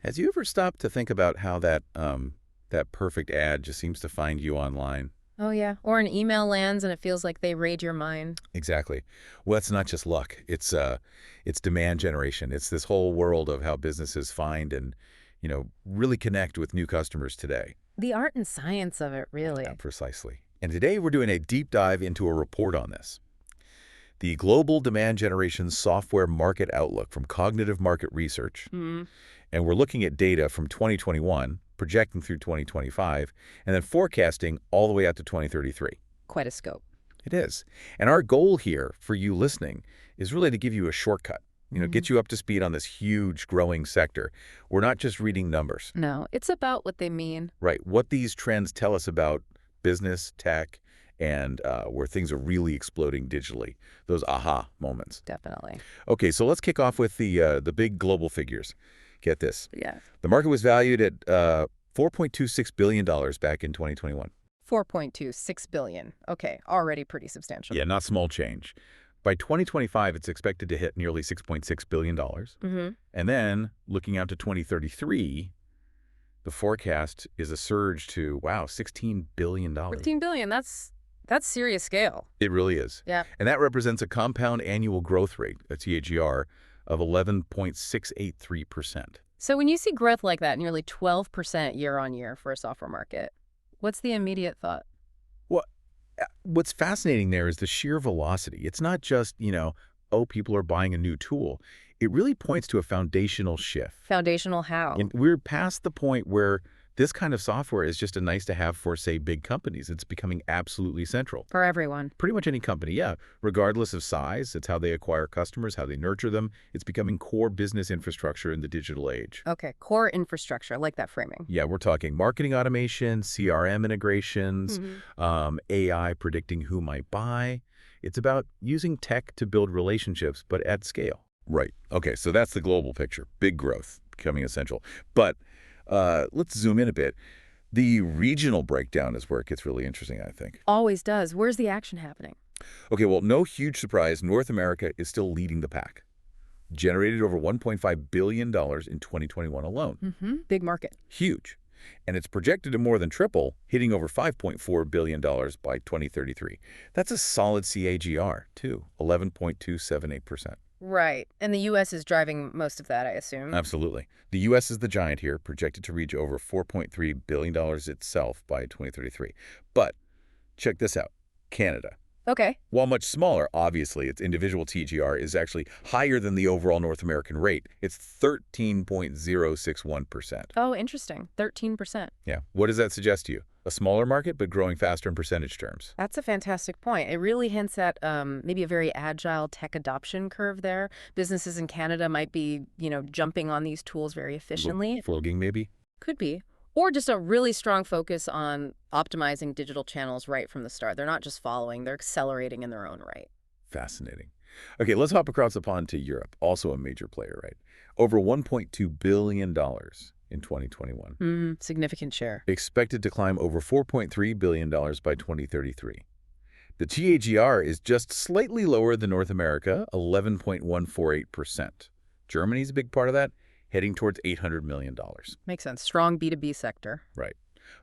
Has you ever stopped to think about how that perfect ad just seems to find you online? Oh, yeah. Or an email lands and it feels like they raid your mind. Exactly. Well, it's not just luck. It's demand generation. It's this whole world of how businesses find and, really connect with new customers today. The art and science of it, Yeah, really. precisely. And today we're doing a deep dive into a report on this. The Global Demand Generation Software Market Outlook from Cognitive Market Research. Hmm. And we're looking at data from 2021, projecting through 2025, and then forecasting all the way out to 2033. Quite a scope. It is. And our goal here for you listening is really to give you a shortcut, Hmm. get you up to speed on this huge growing sector. We're not just reading numbers, No, it's about what they mean. right? What these trends tell us about business, tech, and where things are really exploding digitally, those aha moments. Definitely. Okay, so let's kick off with the big global figures. Get this. Yeah. The market was valued at $4.26 billion back in 2021. 4.26 billion. Okay, already pretty substantial. Yeah, not small change. By 2025, it's expected to hit nearly $6.6 billion. Mm-hmm. And then, looking out to 2033, the forecast is a surge to, wow, $16 billion. 15 billion. That's serious scale. It really is. Yeah. And that represents a compound annual growth rate, a CAGR, of 11.683%. So when you see growth like that, nearly 12% year on year for a software market, what's the immediate thought? Well, what's fascinating there is the sheer velocity. It's not just, oh, people are buying a new tool. It really points to a foundational shift. Foundational how? And we're past the point where this kind of software is just a nice to have for, say, big companies. It's becoming absolutely central. For everyone. Pretty much any company, yeah. Regardless of size, it's how they acquire customers, how they nurture them. It's becoming core business infrastructure in the digital age. Okay, core infrastructure. I like that framing. Yeah, we're talking marketing automation, CRM integrations, AI predicting who might buy. It's about using tech to build relationships, but at scale. Right. Okay, so that's the global picture. Big growth becoming essential. But let's zoom in a bit. The regional breakdown is where it gets really interesting, I think. Always does. Where's the action happening? Okay, well, no huge surprise. North America is still leading the pack. Generated over $1.5 billion in 2021 alone. Mm-hmm. Big market. Huge. And it's projected to more than triple, hitting over $5.4 billion by 2033. That's a solid CAGR, too, 11.278%. Right. And the U.S. is driving most of that, I assume. Absolutely. The U.S. is the giant here, projected to reach over $4.3 billion itself by 2033. But check this out. Canada. Okay. While much smaller, obviously, its individual TGR is actually higher than the overall North American rate. It's 13.061%. Oh, interesting. 13%. Yeah. What does that suggest to you? A smaller market, but growing faster in percentage terms. That's a fantastic point. It really hints at maybe a very agile tech adoption curve there. Businesses in Canada might be, jumping on these tools very efficiently. Flogging, maybe? Could be. Or just a really strong focus on optimizing digital channels right from the start. They're not just following, they're accelerating in their own right. Fascinating. Okay, let's hop across the pond to Europe, also a major player, right? Over $1.2 billion in 2021. Significant share. Expected to climb over $4.3 billion by 2033. The TAGR is just slightly lower than North America, 11.148%. Germany's a big part of that, heading towards $800 million. Makes sense. Strong B2B sector. Right.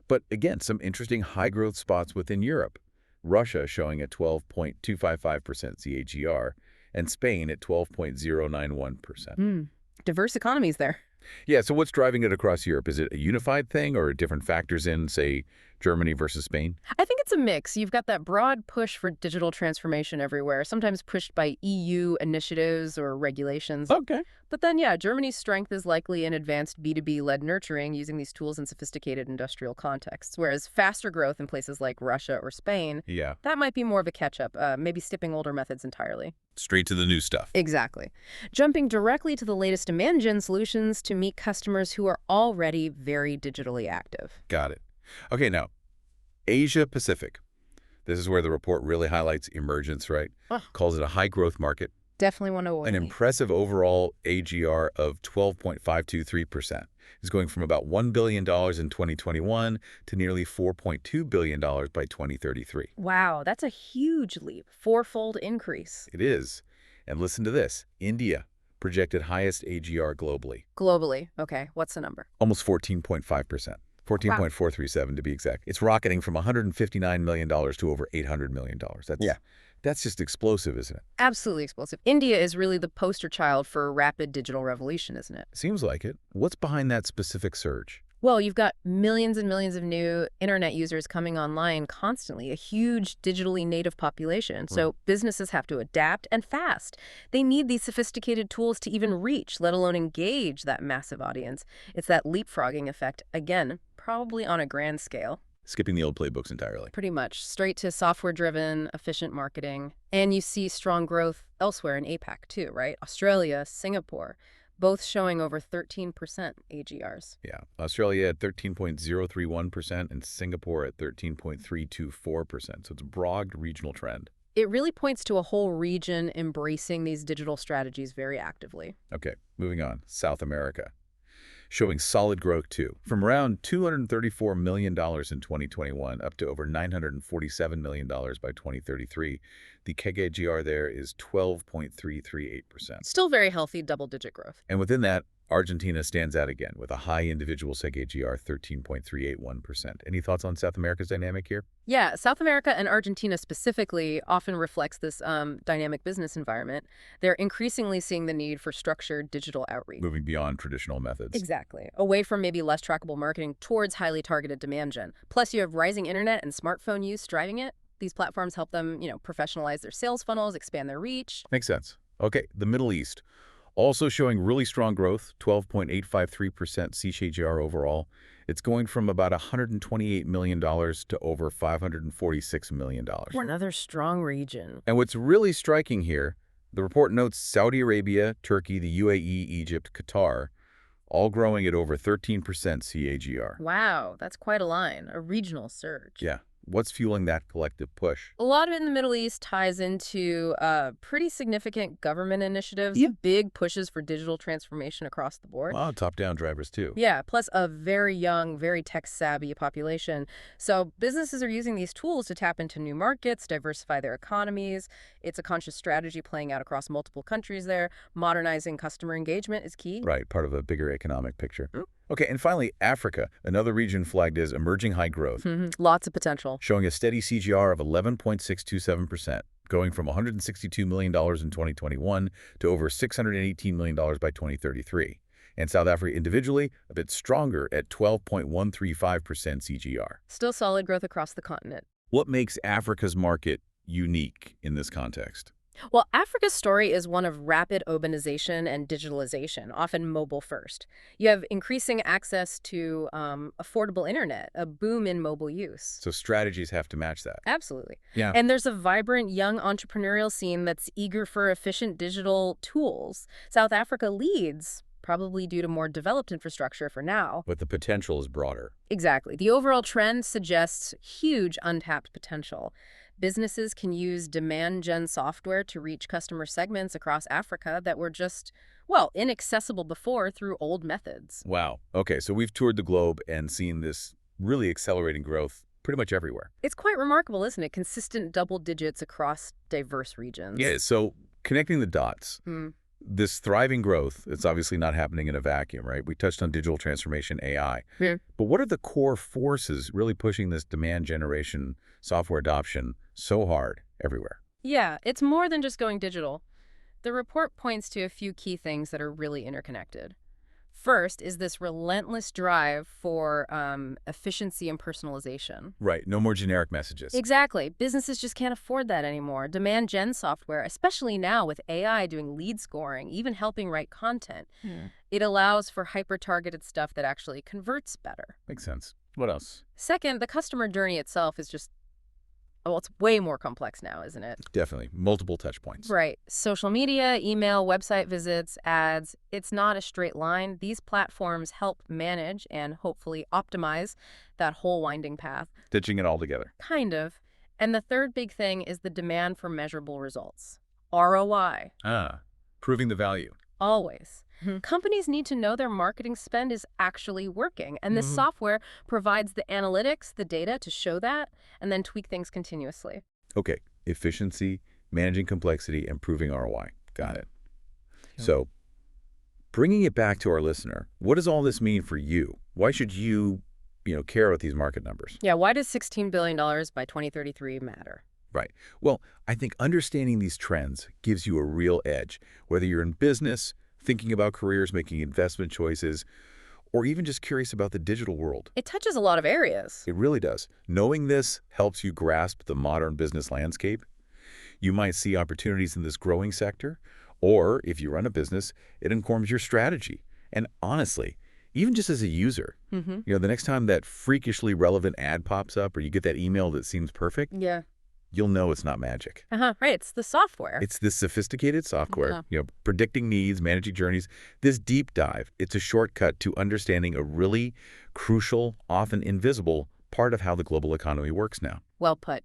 But again, some interesting high-growth spots within Europe. Russia showing a 12.255% CAGR, and Spain at 12.091%. Diverse economies there. Yeah, so what's driving it across Europe? Is it a unified thing or different factors in, say, Germany versus Spain? I think it's a mix. You've got that broad push for digital transformation everywhere, sometimes pushed by EU initiatives or regulations. Okay. But then, yeah, Germany's strength is likely in advanced B2B-led nurturing using these tools in sophisticated industrial contexts, whereas faster growth in places like Russia or Spain, Yeah. that might be more of a catch-up, maybe skipping older methods entirely. Straight to the new stuff. Exactly. Jumping directly to the latest demand gen solutions to meet customers who are already very digitally active. Got it. Okay, now, Asia Pacific. This is where the report really highlights emergence, right? Calls it a high-growth market. Definitely want to avoid An me. impressive overall AGR of 12.523%. It's going from about $1 billion in 2021 to nearly $4.2 billion by 2033. Wow, that's a huge leap. Fourfold increase. It is. And listen to this. India, projected highest AGR globally. Globally. Okay, what's the number? Almost 14.5%. 14.437 to be exact. It's rocketing from $159 million to over $800 million. That's just explosive, isn't it? Absolutely explosive. India is really the poster child for a rapid digital revolution, isn't it? Seems like it. What's behind that specific surge? Well, you've got millions and millions of new internet users coming online constantly, a huge digitally native population. So businesses have to adapt and fast. They need these sophisticated tools to even reach, let alone engage that massive audience. It's that leapfrogging effect, again, probably on a grand scale. Skipping the old playbooks entirely. Pretty much. Straight to software-driven, efficient marketing. And you see strong growth elsewhere in APAC too, right? Australia, Singapore, both showing over 13% AGRs. Yeah. Australia at 13.031% and Singapore at 13.324%. So it's a broad regional trend. It really points to a whole region embracing these digital strategies very actively. Okay, moving on. South America. Showing solid growth too. From around $234 million in 2021 up to over $947 million by 2033, the CAGR there is 12.338%. Still very healthy double-digit growth. And within that, Argentina stands out again with a high individual CAGR 13.381%. Any thoughts on South America's dynamic here? Yeah, South America and Argentina specifically often reflects this dynamic business environment. They're increasingly seeing the need for structured digital outreach. Moving beyond traditional methods. Exactly. Away from maybe less trackable marketing towards highly targeted demand gen. Plus, you have rising internet and smartphone use driving it. These platforms help them, professionalize their sales funnels, expand their reach. Makes sense. Okay, the Middle East. Also showing really strong growth, 12.853% CAGR overall. It's going from about $128 million to over $546 million. Another strong region. And what's really striking here, the report notes Saudi Arabia, Turkey, the UAE, Egypt, Qatar, all growing at over 13% CAGR. Wow, that's quite a line, a regional surge. Yeah. What's fueling that collective push? A lot of it in the Middle East ties into pretty significant government initiatives, big pushes for digital transformation across the board. Wow, top-down drivers too. Yeah, plus a very young, very tech-savvy population. So businesses are using these tools to tap into new markets, diversify their economies. It's a conscious strategy playing out across multiple countries there. Modernizing customer engagement is key. Right, part of a bigger economic picture. Okay, and finally, Africa, another region flagged as emerging high growth. Lots of potential. Showing a steady CAGR of 11.627%, going from $162 million in 2021 to over $618 million by 2033. And South Africa individually, a bit stronger at 12.135% CAGR. Still solid growth across the continent. What makes Africa's market unique in this context? Well, Africa's story is one of rapid urbanization and digitalization, often mobile first. You have increasing access to affordable internet, a boom in mobile use. So strategies have to match that. Absolutely. Yeah. And there's a vibrant young entrepreneurial scene that's eager for efficient digital tools. South Africa leads, probably due to more developed infrastructure for now. But the potential is broader. Exactly. The overall trend suggests huge untapped potential. Businesses can use demand gen software to reach customer segments across Africa that were just, inaccessible before through old methods. Wow. Okay, so we've toured the globe and seen this really accelerating growth pretty much everywhere. It's quite remarkable, isn't it? Consistent double digits across diverse regions. Yeah, so connecting the dots, this thriving growth, it's obviously not happening in a vacuum, right? We touched on digital transformation, AI. But what are the core forces really pushing this demand generation software adoption so hard everywhere? Yeah, it's more than just going digital. The report points to a few key things that are really interconnected. First is this relentless drive for efficiency and personalization. Right, no more generic messages. Exactly. Businesses just can't afford that anymore. Demand gen software, especially now with AI doing lead scoring, even helping write content, it allows for hyper-targeted stuff that actually converts better. Makes sense. What else? Second, the customer journey itself is just, it's way more complex now, isn't it? Definitely. Multiple touch points. Right. Social media, email, website visits, ads. It's not a straight line. These platforms help manage and hopefully optimize that whole winding path. Stitching it all together. Kind of. And the third big thing is the demand for measurable results. ROI. Proving the value. Always. Companies need to know their marketing spend is actually working, and this software provides the analytics, the data to show that, and then tweak things continuously. Okay, efficiency, managing complexity, improving ROI. Got it. So Bringing it back to our listener, what does all this mean for you? Why should you, care about these market numbers? Yeah, why does $16 billion by 2033 matter? Right. Well, I think understanding these trends gives you a real edge, whether you're in business, thinking about careers, making investment choices, or even just curious about the digital world. It touches a lot of areas. It really does. Knowing this helps you grasp the modern business landscape. You might see opportunities in this growing sector, or if you run a business, it informs your strategy. And honestly, even just as a user, the next time that freakishly relevant ad pops up or you get that email that seems perfect, Yeah. you'll know it's not magic. Right. It's the software. It's this sophisticated software, predicting needs, managing journeys. This deep dive, it's a shortcut to understanding a really crucial, often invisible part of how the global economy works now. Well put.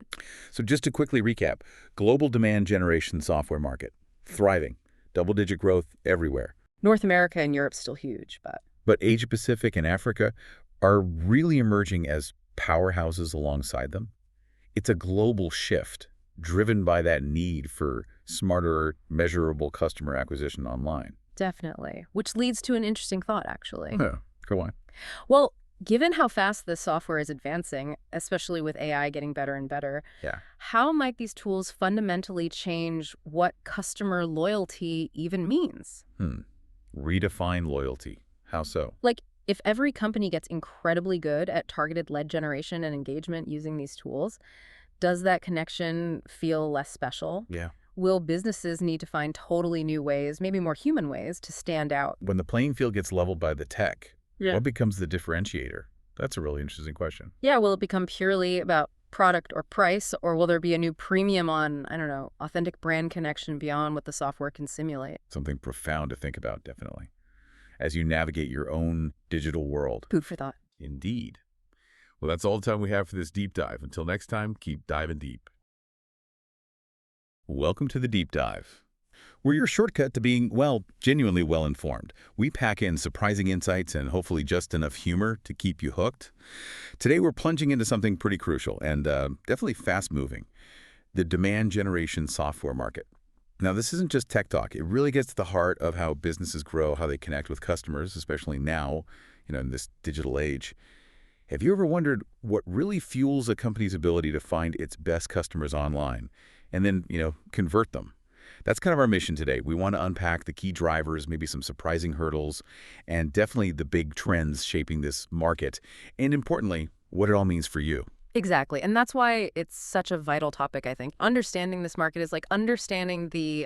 So just to quickly recap, global demand generation software market, thriving, double-digit growth everywhere. North America and Europe's still huge, But Asia-Pacific and Africa are really emerging as powerhouses alongside them. It's a global shift driven by that need for smarter, measurable customer acquisition online. definitely. Which leads to an interesting thought, actually. Huh. Go on. Well, given how fast this software is advancing, especially with AI getting better and better, Yeah. how might these tools fundamentally change what customer loyalty even means? Redefine loyalty. How so? Like, if every company gets incredibly good at targeted lead generation and engagement using these tools, does that connection feel less special? Yeah. Will businesses need to find totally new ways, maybe more human ways, to stand out? When the playing field gets leveled by the tech, Yeah. what becomes the differentiator? That's a really interesting question. Yeah, will it become purely about product or price, or will there be a new premium on, I don't know, authentic brand connection beyond what the software can simulate? Something profound to think about, definitely, as you navigate your own digital world. Food for thought. Indeed. Well, that's all the time we have for this deep dive. Until next time, keep diving deep. Welcome to the Deep Dive. We're your shortcut to being, genuinely well-informed. We pack in surprising insights and hopefully just enough humor to keep you hooked. Today, we're plunging into something pretty crucial and definitely fast-moving, the demand generation software market. Now, this isn't just tech talk. It really gets to the heart of how businesses grow, how they connect with customers, especially now, in this digital age. Have you ever wondered what really fuels a company's ability to find its best customers online and then, convert them? That's kind of our mission today. We want to unpack the key drivers, maybe some surprising hurdles, and definitely the big trends shaping this market, and importantly, what it all means for you. Exactly. And that's why it's such a vital topic, I think. Understanding this market is like understanding the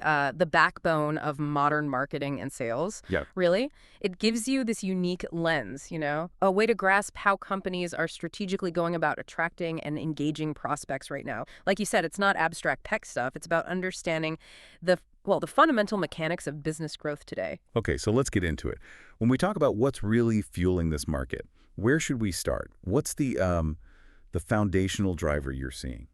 backbone of modern marketing and sales. Yeah. Really. It gives you this unique lens, a way to grasp how companies are strategically going about attracting and engaging prospects right now. Like you said, it's not abstract tech stuff. It's about understanding the fundamental mechanics of business growth today. Okay, so let's get into it. When we talk about what's really fueling this market, where should we start? What's the foundational driver you're seeing?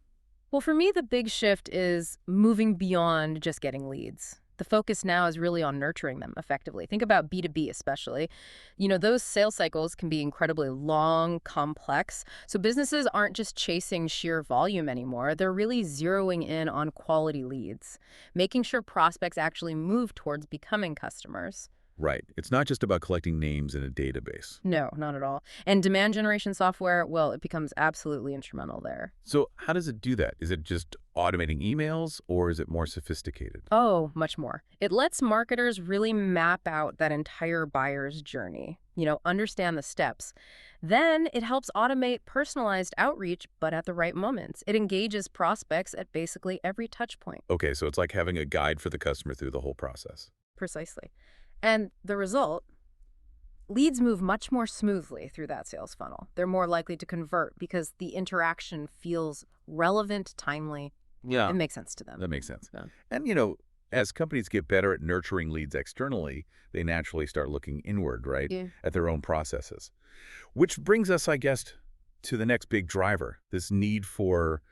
Well, for me, the big shift is moving beyond just getting leads. The focus now is really on nurturing them effectively. Think about B2B especially. Those sales cycles can be incredibly long, complex. So businesses aren't just chasing sheer volume anymore. They're really zeroing in on quality leads, making sure prospects actually move towards becoming customers. Right. It's not just about collecting names in a database. No, not at all. And demand generation software, well, it becomes absolutely instrumental there. So how does it do that? Is it just automating emails, or is it more sophisticated? Oh, much more. It lets marketers really map out that entire buyer's journey, understand the steps. Then it helps automate personalized outreach, but at the right moments. It engages prospects at basically every touch point. Okay, so it's like having a guide for the customer through the whole process. Precisely. And the result, leads move much more smoothly through that sales funnel. They're more likely to convert because the interaction feels relevant, timely. Yeah. It makes sense to them. That makes sense. Yeah. And, as companies get better at nurturing leads externally, they naturally start looking inward, right, Yeah. at their own processes. Which brings us, I guess, to the next big driver, this need for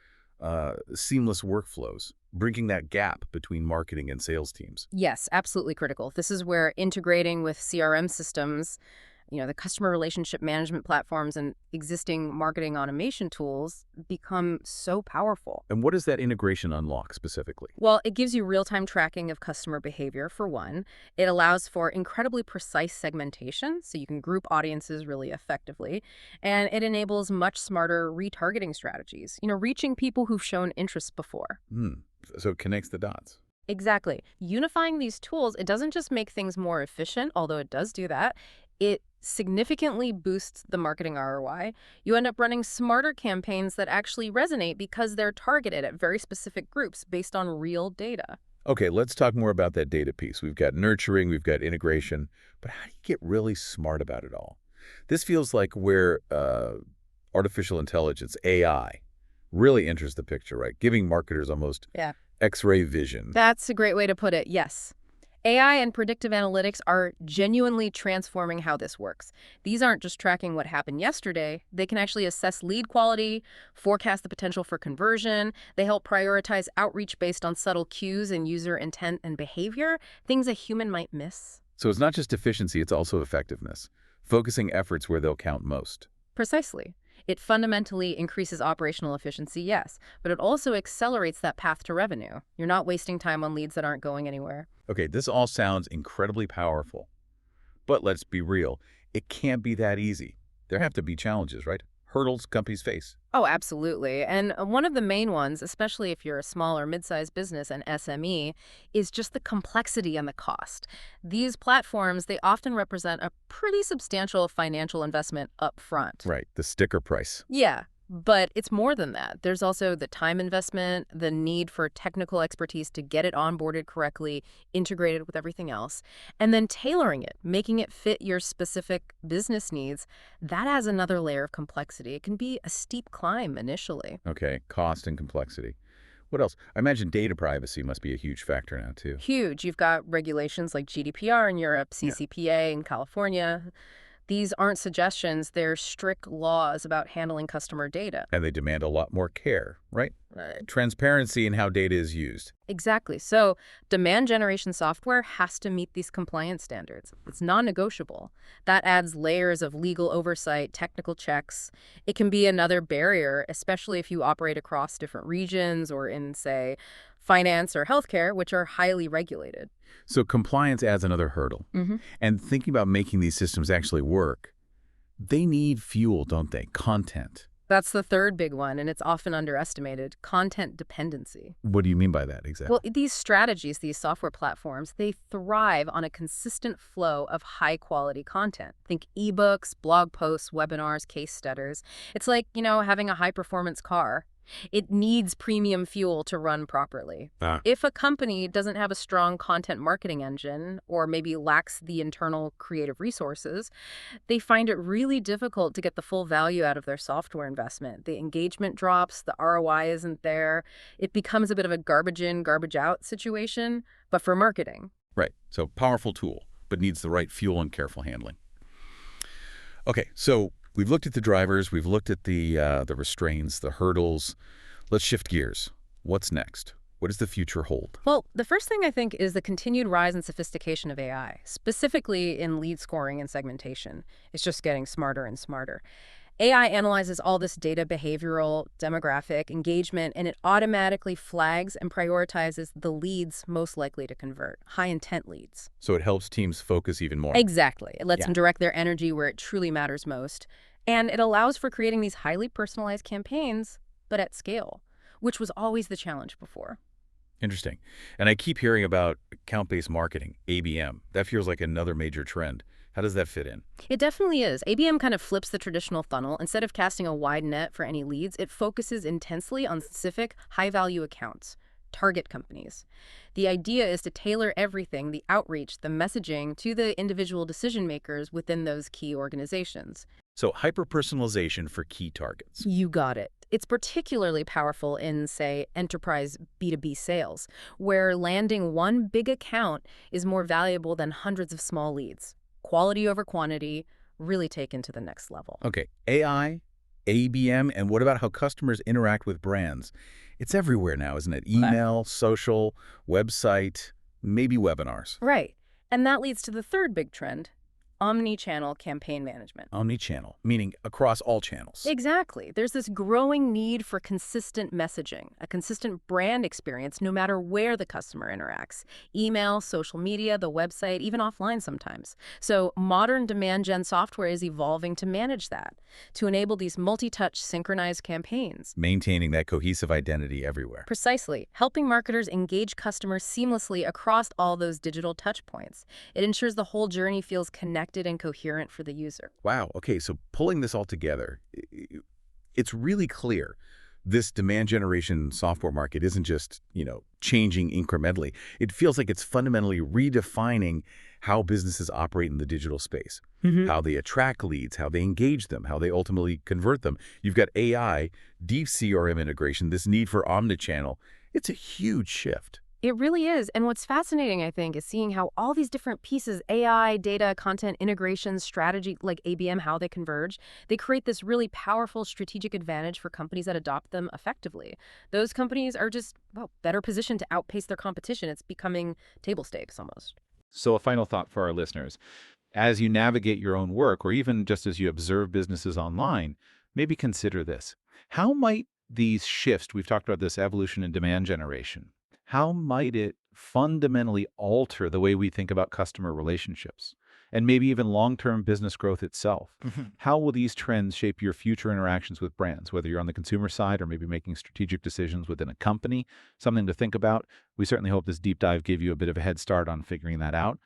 seamless workflows, bridging that gap between marketing and sales teams. Yes, absolutely critical. This is where integrating with CRM systems The customer relationship management platforms and existing marketing automation tools become so powerful. And what does that integration unlock specifically? Well, it gives you real-time tracking of customer behavior, for one. It allows for incredibly precise segmentation, so you can group audiences really effectively. And it enables much smarter retargeting strategies, reaching people who've shown interest before. So it connects the dots. Exactly. Unifying these tools, it doesn't just make things more efficient, although it does do that. It significantly boosts the marketing ROI. You end up running smarter campaigns that actually resonate because they're targeted at very specific groups based on real data. Okay, let's talk more about that data piece. We've got nurturing, we've got integration, but how do you get really smart about it all? This feels like where artificial intelligence, AI, really enters the picture, right? Giving marketers almost X-ray vision. That's a great way to put it, yes. AI and predictive analytics are genuinely transforming how this works. These aren't just tracking what happened yesterday. They can actually assess lead quality, forecast the potential for conversion. They help prioritize outreach based on subtle cues and user intent and behavior, things a human might miss. So it's not just efficiency, it's also effectiveness. Focusing efforts where they'll count most. Precisely. It fundamentally increases operational efficiency, yes, but it also accelerates that path to revenue. You're not wasting time on leads that aren't going anywhere. Okay, this all sounds incredibly powerful. But let's be real, it can't be that easy. There have to be challenges, right? Hurdles companies face. Oh, absolutely. And one of the main ones, especially if you're a small or mid-sized business, an SME, is just the complexity and the cost. These platforms, they often represent a pretty substantial financial investment up front. Right, the sticker price. Yeah. But it's more than that. There's also the time investment, the need for technical expertise to get it onboarded correctly, integrated with everything else, and then tailoring it, making it fit your specific business needs. That adds another layer of complexity. It can be a steep climb initially. Okay, cost and complexity. What else? I imagine data privacy must be a huge factor now, too. Huge. You've got regulations like GDPR in Europe, CCPA in California. These aren't suggestions, they're strict laws about handling customer data. And they demand a lot more care, right? Transparency in how data is used. Exactly. So demand generation software has to meet these compliance standards. It's non-negotiable. That adds layers of legal oversight, technical checks. It can be another barrier, especially if you operate across different regions or in, say, finance or healthcare, which are highly regulated. So compliance adds another hurdle. And thinking about making these systems actually work, they need fuel, don't they? Content. That's the third big one, and it's often underestimated, content dependency. What do you mean by that exactly? Well, these strategies, these software platforms, they thrive on a consistent flow of high-quality content. Think ebooks, blog posts, webinars, case studies. It's like, having a high-performance car. It needs premium fuel to run properly. If a company doesn't have a strong content marketing engine or maybe lacks the internal creative resources, they find it really difficult to get the full value out of their software investment. The engagement drops, the ROI isn't there. It becomes a bit of a garbage in, garbage out situation, but for marketing. Right. So powerful tool, but needs the right fuel and careful handling. Okay, so we've looked at the drivers, we've looked at the restraints, the hurdles. Let's shift gears. What's next? What does the future hold? Well, the first thing I think is the continued rise and sophistication of AI, specifically in lead scoring and segmentation. It's just getting smarter and smarter. AI analyzes all this data, behavioral, demographic, engagement, and it automatically flags and prioritizes the leads most likely to convert, high-intent leads. So it helps teams focus even more. Exactly. It lets them direct their energy where it truly matters most. And it allows for creating these highly personalized campaigns, but at scale, which was always the challenge before. Interesting. And I keep hearing about account-based marketing, ABM. That feels like another major trend. How does that fit in? It definitely is. ABM kind of flips the traditional funnel. Instead of casting a wide net for any leads, it focuses intensely on specific high-value accounts, target companies. The idea is to tailor everything, the outreach, the messaging, to the individual decision makers within those key organizations. So hyper-personalization for key targets. You got it. It's particularly powerful in, say, enterprise B2B sales, where landing one big account is more valuable than hundreds of small leads. Quality over quantity, really taken to the next level. Okay, AI, ABM, and what about how customers interact with brands? It's everywhere now, isn't it? Email, social, website, maybe webinars. Right. And that leads to the third big trend, omni-channel campaign management. Omnichannel, meaning across all channels. Exactly. There's this growing need for consistent messaging, a consistent brand experience no matter where the customer interacts. Email, social media, the website, even offline sometimes. So modern demand gen software is evolving to manage that, to enable these multi-touch synchronized campaigns. Maintaining that cohesive identity everywhere. Precisely, helping marketers engage customers seamlessly across all those digital touch points. It ensures the whole journey feels connected and coherent for the user. Wow. Okay, so pulling this all together, it's really clear this demand generation software market isn't just, changing incrementally. It feels like it's fundamentally redefining how businesses operate in the digital space, how they attract leads, how they engage them, how they ultimately convert them. You've got AI, deep CRM integration, this need for omnichannel. It's a huge shift. It really is. And what's fascinating, I think, is seeing how all these different pieces, AI, data, content, integration, strategy, like ABM, how they converge, they create this really powerful strategic advantage for companies that adopt them effectively. Those companies are just, well, better positioned to outpace their competition. It's becoming table stakes almost. So a final thought for our listeners. As you navigate your own work, or even just as you observe businesses online, maybe consider this. How might these shifts, we've talked about this evolution in demand generation, how might it fundamentally alter the way we think about customer relationships and maybe even long-term business growth itself? How will these trends shape your future interactions with brands, whether you're on the consumer side or maybe making strategic decisions within a company? Something to think about. We certainly hope this deep dive gave you a bit of a head start on figuring that out.